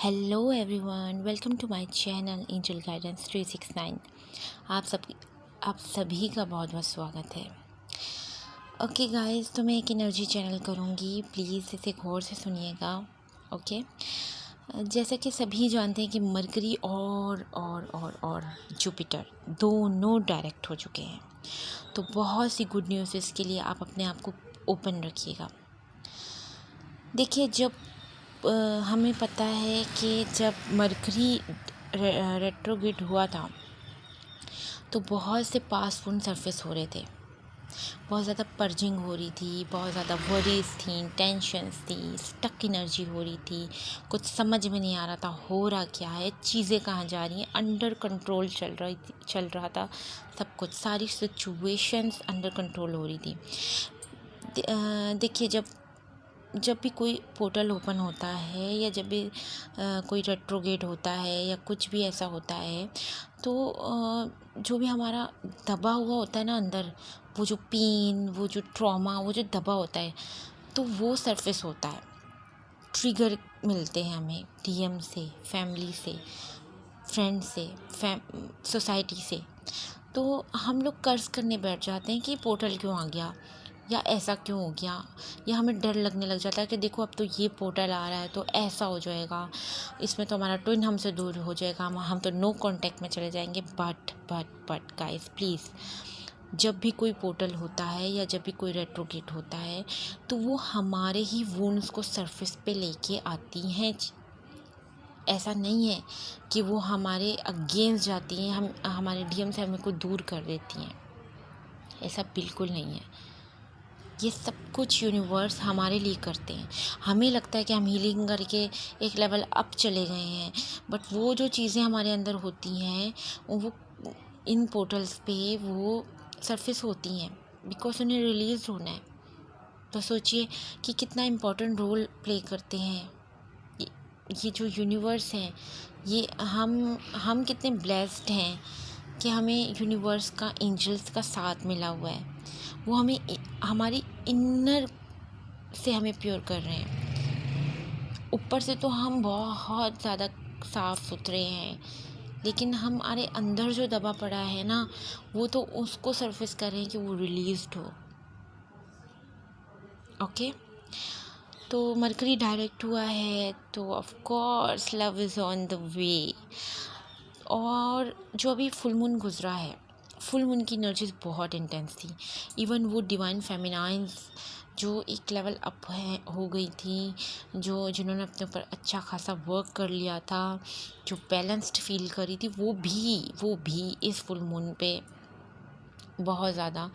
Hello everyone, welcome to my channel angel guidance 369। आप सभी का बहुत बहुत स्वागत है। ओके गाइस, तो मैं एक एनर्जी चैनल करूँगी, प्लीज़ इसे गौर से सुनिएगा। ओके, जैसा कि सभी जानते हैं कि मरकरी और जुपिटर दोनों डायरेक्ट हो चुके हैं, तो बहुत सी गुड न्यूज़ इसके लिए आप अपने आप को ओपन रखिएगा। देखिए, जब हमें पता है कि जब मरकरी रेट्रोग्रेड हुआ था तो बहुत से पास्ट वुंड सरफेस हो रहे थे, बहुत ज़्यादा पर्जिंग हो रही थी, बहुत ज़्यादा वरीज थी, टेंशन्स थी, स्टक एनर्जी हो रही थी, कुछ समझ में नहीं आ रहा था हो रहा क्या है, चीज़ें कहाँ जा रही हैं, अंडर कंट्रोल चल रहा था सब कुछ, सारी सिचुएशंस अंडर कंट्रोल हो रही थी। देखिए, जब भी कोई पोर्टल ओपन होता है या जब भी कोई रेट्रोगेट होता है या कुछ भी ऐसा होता है, तो जो भी हमारा दबा हुआ होता है ना अंदर, वो जो पेन, वो जो ट्रॉमा, वो जो दबा होता है, तो वो सरफेस होता है। ट्रिगर मिलते हैं हमें डीएम से, फैमिली से, फ्रेंड से, सोसाइटी से। तो हम लोग कर्ज करने बैठ जाते हैं कि पोर्टल क्यों आ गया, या ऐसा क्यों हो गया, या हमें डर लगने लग जाता है कि देखो अब तो ये पोर्टल आ रहा है तो ऐसा हो जाएगा, इसमें तो हमारा ट्विन हमसे दूर हो जाएगा, हम तो नो कांटेक्ट में चले जाएंगे। बट गाइस प्लीज़, जब भी कोई पोर्टल होता है या जब भी कोई रेट्रोगेट होता है तो वो हमारे ही वुंड्स को सरफेस पे लेके आती हैं। ऐसा नहीं है कि वो हमारे अगेंस्ट जाती हैं, हम हमारे डीएम से हमें को दूर कर देती हैं, ऐसा बिल्कुल नहीं है। ये सब कुछ यूनिवर्स हमारे लिए करते हैं। हमें लगता है कि हम हीलिंग करके एक लेवल अप चले गए हैं, बट वो जो चीज़ें हमारे अंदर होती हैं वो इन पोर्टल्स पे वो सरफेस होती हैं, बिकॉज उन्हें रिलीज होना है। तो सोचिए कि कितना इम्पोर्टेंट रोल प्ले करते हैं ये जो यूनिवर्स हैं। ये हम कितने ब्लेस्ड हैं कि हमें यूनिवर्स का, एंजल्स का साथ मिला हुआ है। वो हमें हमारी इनर से हमें प्योर कर रहे हैं। ऊपर से तो हम बहुत ज़्यादा साफ़ सुथरे हैं, लेकिन हमारे अंदर जो दबा पड़ा है ना, वो तो उसको सरफेस कर रहे हैं कि वो रिलीज्ड हो। ओके, तो मरकरी डायरेक्ट हुआ है तो of course love is on the way. और जो अभी फुल मून गुजरा है, फुल मून की एनर्जीज बहुत इंटेंस थी। इवन वो डिवाइन फेमिनाइंस जो एक लेवल अप हो गई थी, जिन्होंने अपने ऊपर अच्छा खासा वर्क कर लिया था, जो बैलेंस्ड फील करी थी, वो भी इस फुल मून पे बहुत ज़्यादा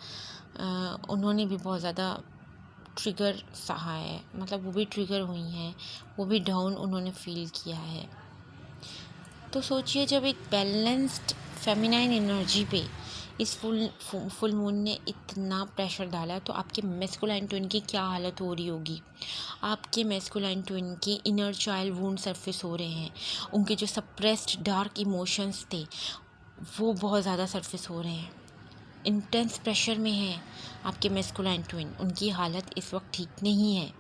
उन्होंने भी बहुत ज़्यादा ट्रिगर सहा है, मतलब वो भी ट्रिगर हुई हैं, वो भी डाउन उन्होंने फील किया है। तो सोचिए, जब एक बैलेंस्ड फेमिनाइन एनर्जी पे इस फुल मून ने इतना प्रेशर डाला, तो आपके मैस्कुलाइन ट्विन की क्या हालत हो रही होगी। आपके मैस्कुलाइन ट्विन के इनर चाइल्ड वुंड सरफेस हो रहे हैं, उनके जो सप्रेस्ड डार्क इमोशंस थे वो बहुत ज़्यादा सरफेस हो रहे हैं, इंटेंस प्रेशर में है आपके मैस्कुलाइन ट्विन। उनकी हालत इस वक्त ठीक नहीं है।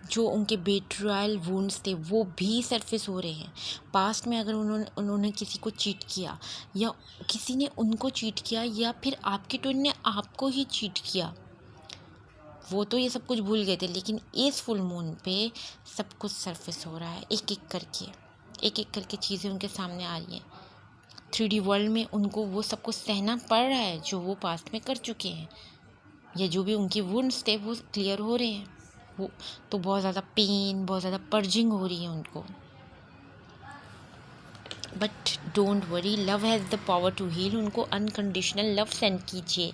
जो उनके बेट्रायल वुंड्स थे वो भी सरफेस हो रहे हैं। पास्ट में अगर उन्होंने किसी को चीट किया, या किसी ने उनको चीट किया, या फिर आपके ट्विन ने आपको ही चीट किया, वो तो ये सब कुछ भूल गए थे, लेकिन इस फुल मून पे सब कुछ सरफेस हो रहा है। एक एक करके चीज़ें उनके सामने आ रही हैं। 3D वर्ल्ड में उनको वो सब कुछ सहना पड़ रहा है जो वो पास्ट में कर चुके हैं, या जो भी उनकी वुंड्स थे वो क्लियर हो रहे हैं। वो तो बहुत ज़्यादा पेन, बहुत ज़्यादा पर्जिंग हो रही है उनको। But don't worry, love has the power to heal. उनको अनकंडीशनल लव सेंड कीजिए।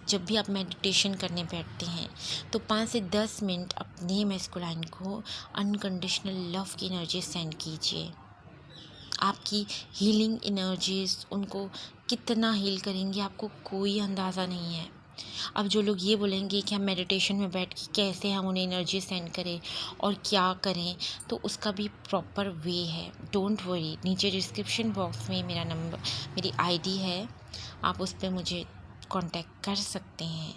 जब भी आप मेडिटेशन करने बैठते हैं तो 5 से 10 मिनट अपने मैस्कुलाइन को अनकंडीशनल लव की एनर्जी सेंड कीजिए। आपकी हीलिंग एनर्जीज उनको कितना हील करेंगी आपको कोई अंदाज़ा नहीं है। अब जो लोग ये बोलेंगे कि हम मेडिटेशन में बैठ के कैसे हम उन्हें एनर्जी सेंड करें और क्या करें, तो उसका भी प्रॉपर वे है। डोंट वरी, नीचे डिस्क्रिप्शन बॉक्स में मेरी आईडी है, आप उस पर मुझे कांटेक्ट कर सकते हैं।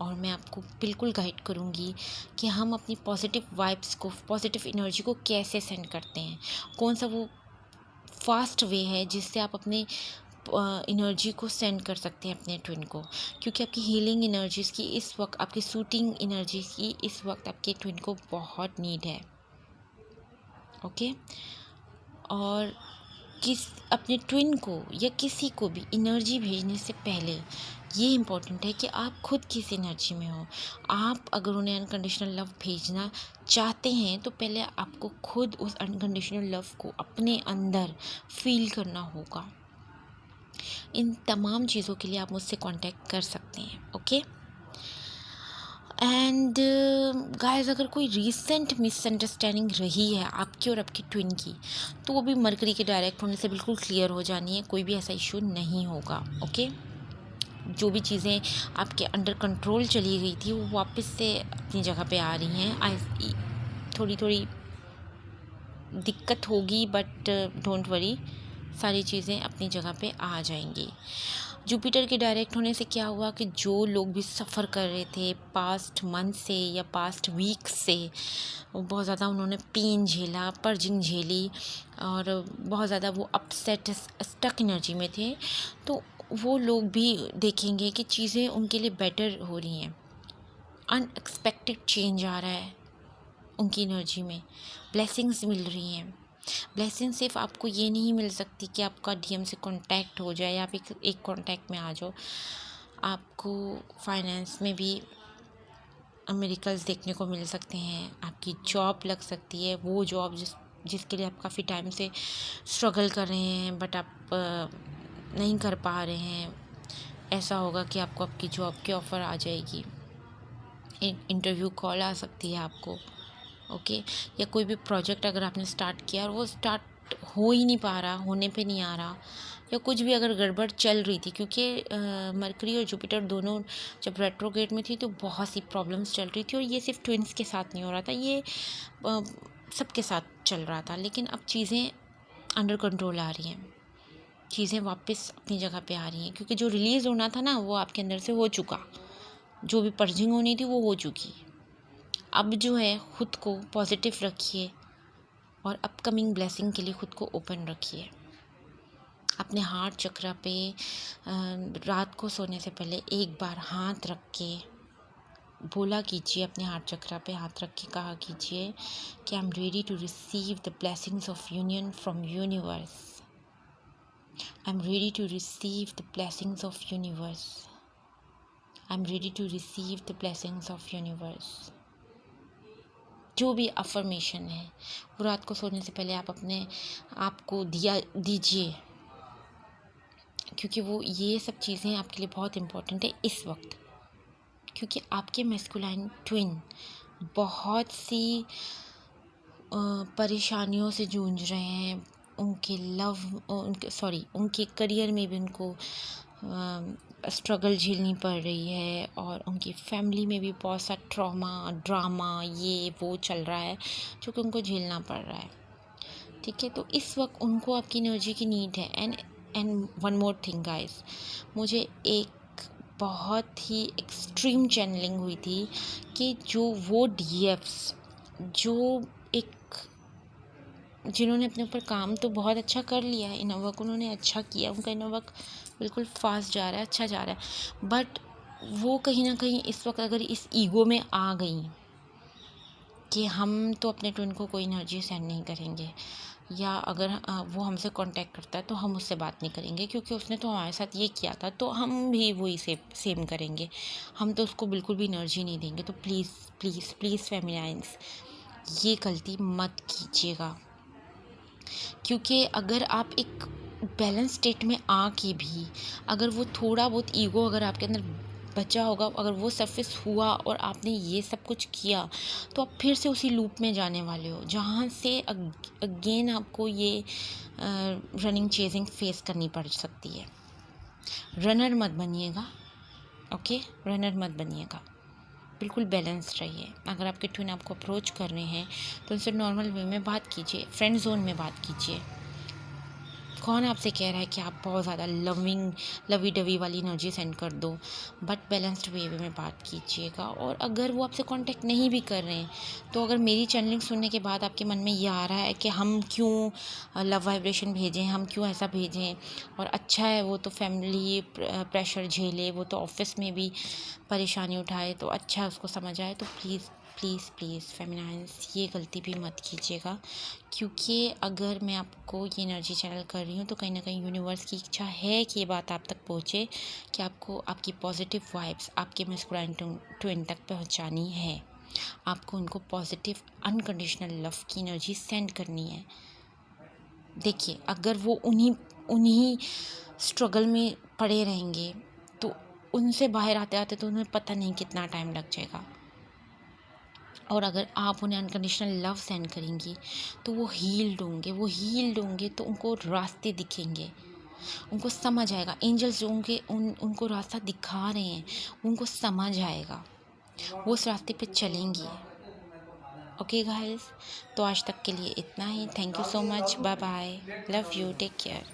और मैं आपको बिल्कुल गाइड करूँगी कि हम अपनी पॉजिटिव वाइब्स को, पॉजिटिव एनर्जी को कैसे सेंड करते हैं, कौन सा वो फास्ट वे है जिससे आप अपने एनर्जी को सेंड कर सकते हैं अपने ट्विन को, क्योंकि आपकी हीलिंग एनर्जीज़ की इस वक्त, आपकी सूटिंग एनर्जी की इस वक्त आपके ट्विन को बहुत नीड है। ओके। और अपने ट्विन को या किसी को भी एनर्जी भेजने से पहले ये इम्पोर्टेंट है कि आप खुद किस एनर्जी में हो। आप अगर उन्हें अनकंडीशनल लव भेजना चाहते हैं तो पहले आपको खुद उस अनकंडीशनल लव को अपने अंदर फील करना होगा। इन तमाम चीज़ों के लिए आप मुझसे कांटेक्ट कर सकते हैं। ओके। एंड गाइस, अगर कोई रीसेंट मिसअंडरस्टैंडिंग रही है आपकी और आपकी ट्विन की, तो वो भी मरकरी के डायरेक्ट होने से बिल्कुल क्लियर हो जानी है। कोई भी ऐसा इशू नहीं होगा। ओके। जो भी चीज़ें आपके अंडर कंट्रोल चली गई थी वो वापस से अपनी जगह पे आ रही हैं। थोड़ी थोड़ी दिक्कत होगी, बट डोंट वरी, सारी चीज़ें अपनी जगह पे आ जाएंगी। जुपिटर के डायरेक्ट होने से क्या हुआ कि जो लोग भी सफ़र कर रहे थे पास्ट मंथ से या पास्ट वीक से, बहुत ज़्यादा उन्होंने पेन झेला, पर्जिंग झेली और बहुत ज़्यादा वो अपसेट, स्टक एनर्जी में थे, तो वो लोग भी देखेंगे कि चीज़ें उनके लिए बेटर हो रही हैं। अनएक्सपेक्टेड चेंज आ रहा है उनकी एनर्जी में, ब्लेसिंग्स मिल रही हैं। ब्लेसिंग सिर्फ आपको ये नहीं मिल सकती कि आपका डीएम से कांटेक्ट हो जाए या आप एक कांटेक्ट में आ जाओ। आपको फाइनेंस में भी मिरेकल्स देखने को मिल सकते हैं। आपकी जॉब लग सकती है, वो जॉब जिसके लिए आप काफ़ी टाइम से स्ट्रगल कर रहे हैं बट आप नहीं कर पा रहे हैं। ऐसा होगा कि आपको आपकी जॉब की ऑफ़र आ जाएगी, एक इंटरव्यू कॉल आ सकती है आपको। ओके। या कोई भी प्रोजेक्ट अगर आपने स्टार्ट किया और वो स्टार्ट हो ही नहीं पा रहा, होने पे नहीं आ रहा, या कुछ भी अगर गड़बड़ चल रही थी, क्योंकि मरकरी और जुपिटर दोनों जब रेट्रोगेट में थी तो बहुत सी प्रॉब्लम्स चल रही थी। और ये सिर्फ ट्विंस के साथ नहीं हो रहा था, ये सबके साथ चल रहा था। लेकिन अब चीज़ें अंडर कंट्रोल आ रही हैं, चीज़ें वापस अपनी जगह पे आ रही हैं, क्योंकि जो रिलीज़ होना था ना वो आपके अंदर से हो चुका, जो भी पर्जिंग होनी थी वो हो चुकी। अब जो है खुद को पॉजिटिव रखिए और अपकमिंग ब्लेसिंग के लिए खुद को ओपन रखिए। अपने हार्ट चक्रा पे रात को सोने से पहले एक बार हाथ रख के बोला कीजिए, अपने हार्ट चक्रा पे हाथ रख के कहा कीजिए कि I am ready to receive the blessings of union from universe. I am ready to receive the blessings of universe. I am ready to receive the blessings of universe. जो भी अफर्मेशन है वो रात को सोने से पहले आप अपने आप को दीजिए, क्योंकि वो ये सब चीज़ें आपके लिए बहुत इम्पोर्टेंट है इस वक्त। क्योंकि आपके मैस्कुलाइन ट्विन बहुत सी परेशानियों से जूझ रहे हैं। उनके करियर में भी उनको स्ट्रगल झेलनी पड़ रही है और उनकी फैमिली में भी बहुत सा ट्रॉमा, ड्रामा, ये वो चल रहा है जो कि उनको झेलना पड़ रहा है। ठीक है, तो इस वक्त उनको आपकी एनर्जी की नीड है। And one more thing guys, मुझे एक बहुत ही एक्सट्रीम चैनलिंग हुई थी कि जो वो डीएफ्स जो जिन्होंने अपने ऊपर काम तो बहुत अच्छा कर लिया है, इनर वर्क उन्होंने अच्छा किया, उनका इनर वर्क बिल्कुल फास्ट जा रहा है, अच्छा जा रहा है, बट वो कहीं ना कहीं इस वक्त अगर इस ईगो में आ गई कि हम तो अपने ट्विन को कोई एनर्जी सेंड नहीं करेंगे, या अगर वो हमसे कांटेक्ट करता है तो हम उससे बात नहीं करेंगे क्योंकि उसने तो हमारे साथ ये किया था, तो हम भी वही सेम करेंगे, हम तो उसको बिल्कुल भी एनर्जी नहीं देंगे। तो प्लीज़ प्लीज़ प्लीज़ फेमिनाइन्स, ये गलती मत कीजिएगा। क्योंकि अगर आप एक बैलेंस स्टेट में आके भी अगर वो थोड़ा बहुत ईगो अगर आपके अंदर बचा होगा, अगर वो सरफेस हुआ और आपने ये सब कुछ किया, तो आप फिर से उसी लूप में जाने वाले हो जहाँ से अगेन आपको ये रनिंग चेजिंग फेस करनी पड़ सकती है। रनर मत बनिएगा। ओके, रनर मत बनिएगा, बिल्कुल बैलेंस्ड रहिए। अगर आपके ट्विन आपको अप्रोच कर रहे हैं तो उनसे नॉर्मल वे में बात कीजिए, फ्रेंड जोन में बात कीजिए। कौन आपसे कह रहा है कि आप बहुत ज़्यादा लवी डवी वाली एनर्जी सेंड कर दो, बट बैलेंस्ड वे में बात कीजिएगा। और अगर वो आपसे कांटेक्ट नहीं भी कर रहे हैं, तो अगर मेरी चैनलिंग सुनने के बाद आपके मन में ये आ रहा है कि हम क्यों लव वाइब्रेशन भेजें, हम क्यों ऐसा भेजें, और अच्छा है वो तो फैमिली प्रेशर झेले, वो तो ऑफिस में भी परेशानी उठाए, तो अच्छा है उसको समझ आए, तो प्लीज़ प्लीज़ प्लीज़ फेमिनाइन्स ये गलती भी मत कीजिएगा। क्योंकि अगर मैं आपको ये एनर्जी चैनल कर रही हूँ, तो कहीं ना कहीं यूनिवर्स की इच्छा है कि ये बात आप तक पहुँचे, कि आपको आपकी पॉजिटिव वाइब्स आपके मस्कुराइन ट्विन तक पहुँचानी है। आपको उनको पॉजिटिव अनकंडीशनल लव की एनर्जी सेंड करनी है। देखिए, अगर वो उन्हीं उन्हीं स्ट्रगल में पड़े रहेंगे, तो उनसे बाहर आते आते तो उन्हें पता नहीं कितना टाइम लग जाएगा। और अगर आप उन्हें अनकंडीशनल लव सेंड करेंगी, तो वो हील्ड होंगे, तो उनको रास्ते दिखेंगे, उनको समझ आएगा। एंजल्स जो होंगे उनको रास्ता दिखा रहे हैं, उनको समझ आएगा, वो उस रास्ते पे चलेंगी। ओके गाइस, तो आज तक के लिए इतना ही। Thank you so much, bye bye, love you, take care.